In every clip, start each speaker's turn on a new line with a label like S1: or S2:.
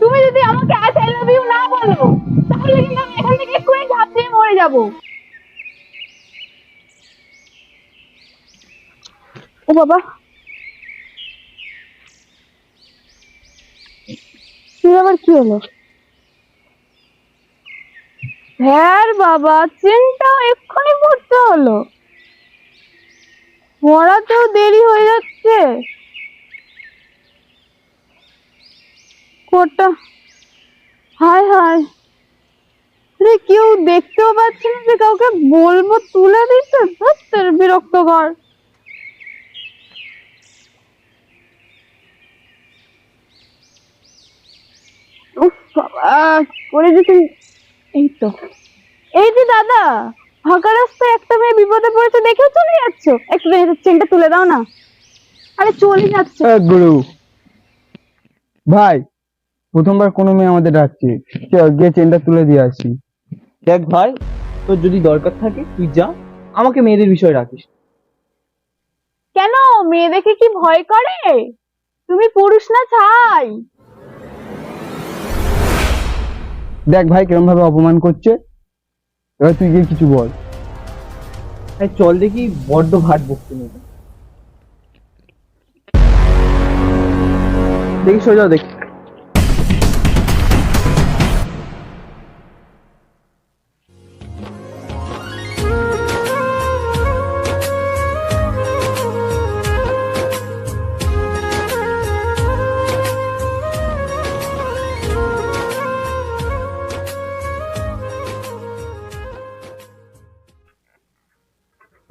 S1: তুমি যদি আমাকে আজ আই লাভ ইউ না বলো তাহলে কিন্তু আমি এখান থেকে এক্ষুনি ঝাঁপ দিয়ে মরে যাবো। ও বাবা, কি আবার কি হলো? হ্যাঁ বাবা, চেনটা এক্ষুনি পড়তে হলো, পড়াতেও দেরি হয়ে যাচ্ছে। কোটটা, হায় হায়, আরে কেউ দেখতেও পাচ্ছে না যে কাউকে বলবো তুলে দিতে, ধুত্তের বিরক্তকর। উফ বাবা, করে যে তুমি, এই তো, এই যে দাদা, ফাঁকা রাস্তায় একটা মেয়ে বিপদে পড়েছে দেখে চলে যাচ্ছ, একটু চেনটা তুলে দাও না। আরে চলে যাচ্ছে।
S2: গুরু ভাই, প্রথমবার কোনো মেয়ে আমাদের ডাকছে, চল গিয়ে চেনটা তুলে দিয়ে আসি।
S3: দেখ ভাই, তোর যদি দরকার থাকে তুই যা, আমাকে মেয়েদের বিষয় রাখিস।
S1: কেন, মেয়ে দেখে কি ভয় করে? তুমি পুরুষ না ছাই।
S2: দেখ ভাই কিরম ভাবে অপমান করছে, এবার তুই গিয়ে কিছু বল।
S3: হ্যাঁ চল দেখি, বড্ড ভাট বকতে নেবে। দেখি সোজা দেখি।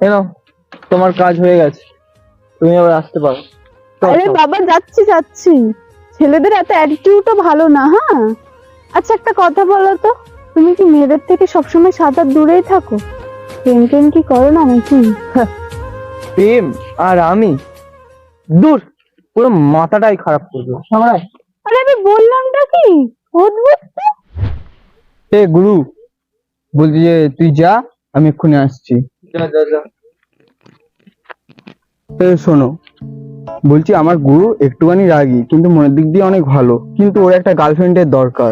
S3: এনো, তোমার কাজ হয়ে গেছে, তুমি আবার আসতে পারো। চল,
S1: আরে
S3: চল।
S1: বাবা, যাচ্ছি যাচ্ছি, ছেলেদের এত অ্যাটিটিউডও ভালো না। হ্যাঁ, আচ্ছা একটা কথা বলো তো, তুমি কি মেয়েদের থেকে সবসময় 7 হাত দূরেই থাকো? প্রেম টেম কি করো না নাকি?
S3: প্রেম আর আমি, দূর, পুরো মাথাটাই খারাপ করবে সামনে।
S1: আরে আমি বললামটা কি, অদ্ভুত তো।
S2: এ গুরু, বলছি যে তুই যা, আমি এক্ষুনি আসছি।
S3: যা যা যা।
S2: এ শোনো, বলছি আমার গুরু একটুখানি রাগী কিন্তু মনের দিক দিয়ে অনেক ভালো, কিন্তু ওর একটা গার্লফ্রেন্ডের দরকার।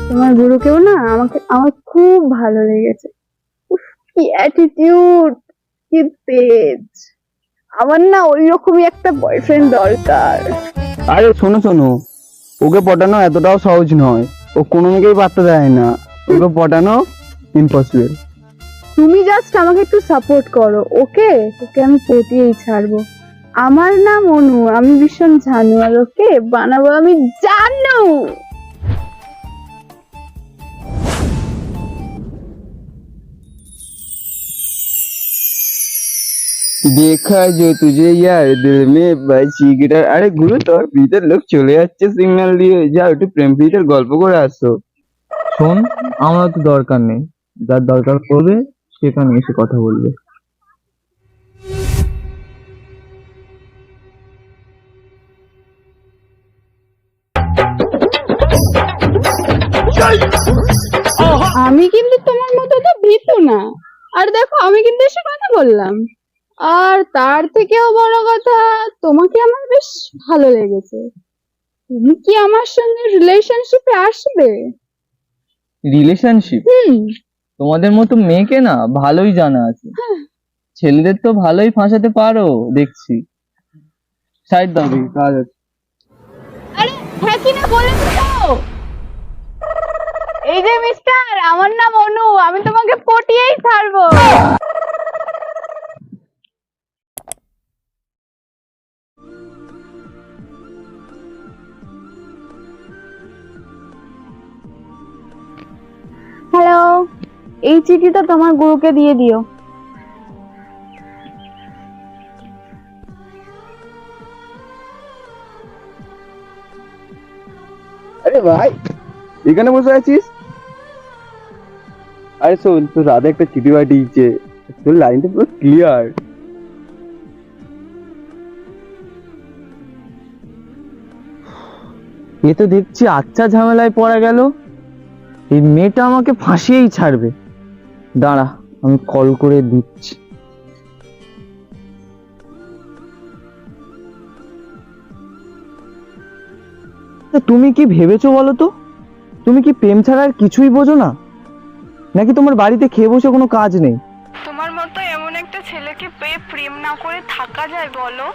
S1: তোমার গুরুকেও না আমাকে আমার খুব ভালো লেগেছে। উফ, কি অ্যাটিটিউড, কি তেজ। আমার না ওই রকমই একটা বয়ফ্রেন্ড দরকার।
S2: আরে শোনো শোনো, ওকে পটানো এতটাও সহজ নয়, ও কোনো মেয়েকেই পাত্তা দেয় না, ওকে পটানো ইম্পসিবল।
S1: তুমি জাস্ট আমাকে একটু সাপোর্ট করো, ওকে? ওকে আমি পটিয়েই ছাড়বো। আমার নাম অনু, আমি ভীষণ জানু, আর ওকে বানাবো আমি জানু।
S2: देखा जो तुझे यार दिल में বাজি গিটার। আরে গুরু, তোর ভিতর লোক চলে যাচ্ছে সিগন্যাল দিয়ে, যাও একটু প্রেম প্রীতের গল্প করে আসো।
S3: শোন, আমার তো দরকার নেই, যার দরকার পড়বে সেখানে এসে কথা বলবে।
S1: আমি কিন্তু তোমার মতো তো ভীতু না। আর দেখো, আমি কিন্তু এসে কথা বললাম, আর তার থেকেও বড় কথা, তোমাকে আমার বেশ ভালো লেগেছে। তুমি কি আমার সঙ্গে রিলেশনশিপে আসবে?
S3: রিলেশনশিপ? তোমাদের মতো মেয়েকে না ভালোই জানা আছে, ছেলেদের তো ভালোই ফাঁসাতে পারো দেখছি। সাইড দাও দেখি, কাজ আছে।
S1: আরে হ্যাঁ কি না বলেছো তো? এই যে মিস্টার, আমার নাম অনু, আমি তোমাকে পটিয়েই ছাড়বো। হ্যালো, এই চিঠিটা তোমার গুরুকে দিয়ে দিও।
S2: আরে ভাই, এখানে বসে আছিস? আরে শোন, তোর রাধা একটা চিঠি পাঠিয়েছে, তোর লাইনটা পুরো ক্লিয়ার।
S3: এ তো দেখছি আচ্ছা ঝামেলায় পড়া গেল, এই মেয়েটা আমাকে ফাঁসিয়েই ছাড়বে। দাঁড়া, আমি কল করে দিচ্ছি। তা তুমি কি ভেবেছো বলো তো? তুমি কি প্রেম ছাড়া আর কিছুই বোঝো না, নাকি তোমার বাড়িতে খেয়ে বসে কোনো কাজ নেই?
S1: তোমার মতো এমন একটা ছেলেকে পেয়ে প্রেম না করে থাকা যায় বলো?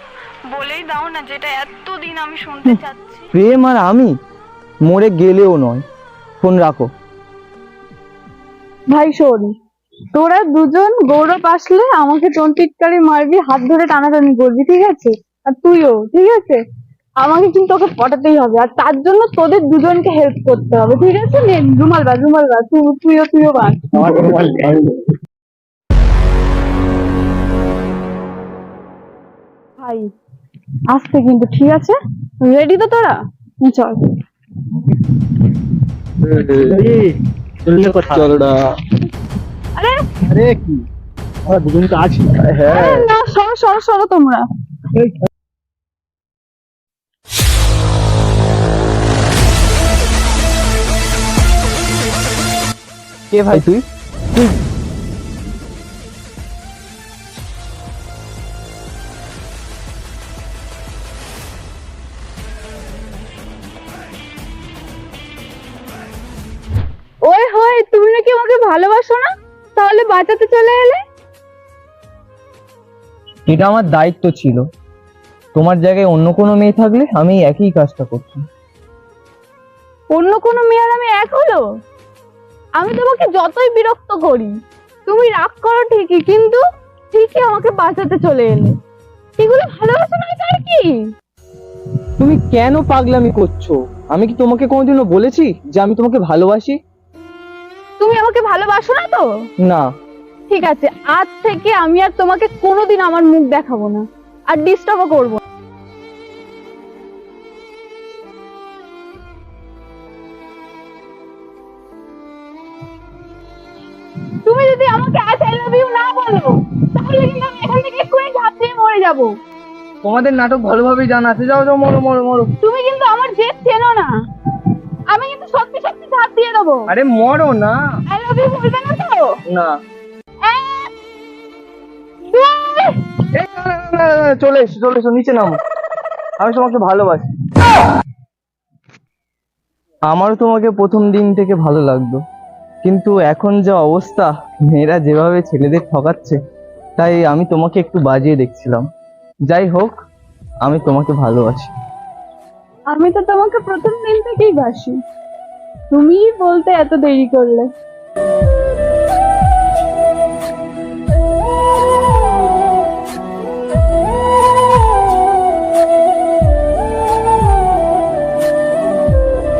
S1: বলেই দাও না যেটা এতদিন আমি শুনতে চাচ্ছি।
S3: প্রেম আর আমি মরে গেলেও নয়। ফোন রাখো।
S1: ভাই শোন, তোরা দুজন গৌরব আসলে আমাকে টিটকারি মারবি, হাত ধরে টানাটানি করবি, ঠিক আছে? আর তুইও, ঠিক আছে? আমাকে কিন্তু ওকে পটাতেই হবে, আর তার জন্য তোদের দুজনকে হেল্প করতে হবে, ঠিক আছে? নে রুমাল বাঁধ, রুমাল বাঁধ, তুইও বাঁধ। ভাই আসতে কিন্তু, ঠিক আছে? রেডি তো তোরা? চল।
S2: চলো না।
S1: আরে
S2: আরে কি, আমরা দুজন তো আছি। হ্যাঁ
S1: আরে না, সরো সরো সরো তোমরা।
S3: কে ভাই তুই?
S1: ওই হয়, তুমি নাকি আমাকে ভালোবাসো না? তাহলে বাঁচাতে চলে এলে?
S3: এটা আমার দায়িত্ব ছিল। তোমার জায়গায় অন্য কোনো মেয়ে থাকলে আমি এই একই কাজটা করতাম।
S1: অন্য কোনো মেয়ের আমি এক হলো? আমি তোমাকে যতই বিরক্ত করি, তুমি রাগ করো ঠিকই, কিন্তু ঠিকই আমাকে বাঁচাতে চলে এলে। এগুলো ভালোবাসা নয় তার কি?
S3: তুমি কেন পাগলামি করছো? আমি কি তোমাকে কোনোদিনও বলেছি যে আমি তোমাকে ভালোবাসি?
S1: তুমি আমাকে ভালোবাসো না তো?
S3: না।
S1: ঠিক আছে, আজ থেকে আমি আর তোমাকে কোনোদিন আমার মুখ দেখাবো না, আর ডিস্টার্বও করবো না। তুমি যদি আমাকে আজ আই লাভ ইউ না বলো, তাহলে কিন্তু আমি এখান থেকে এক্ষুনি ঝাঁপ দিয়ে মরে যাবো।
S3: তোমাদের নাটক ভালোভাবেই জানা আছে। যাও যাও, মরো মরো মরো।
S1: তুমি কিন্তু আমার জেদ চেনো না। আমি কিন্তু সত্যি সত্যি ঝাঁপ দিয়ে দেবো।
S3: আরে মরো না।
S1: আই লাভ ইউ বলবে না তো?
S3: না।
S1: এক, দুই।
S3: এই না, না, না, না, না, চলে এসো চলে এসো, নিচে নামো। আমি তোমাকে ভালোবাসি। আমারও তোমাকে প্রথম দিন থেকে ভালো লাগতো, কিন্তু এখন যা অবস্থা, মেয়েরা যেভাবে ছেলেদের ঠকাচ্ছে, তাই আমি তোমাকে একটু বাজিয়ে দেখছিলাম। যাই হোক, আমি তোমাকে ভালোবাসি।
S1: আমি তো তোমাকে প্রথম দিন থেকেই বাসি, তুমিই বলতে এত দেরি করলে।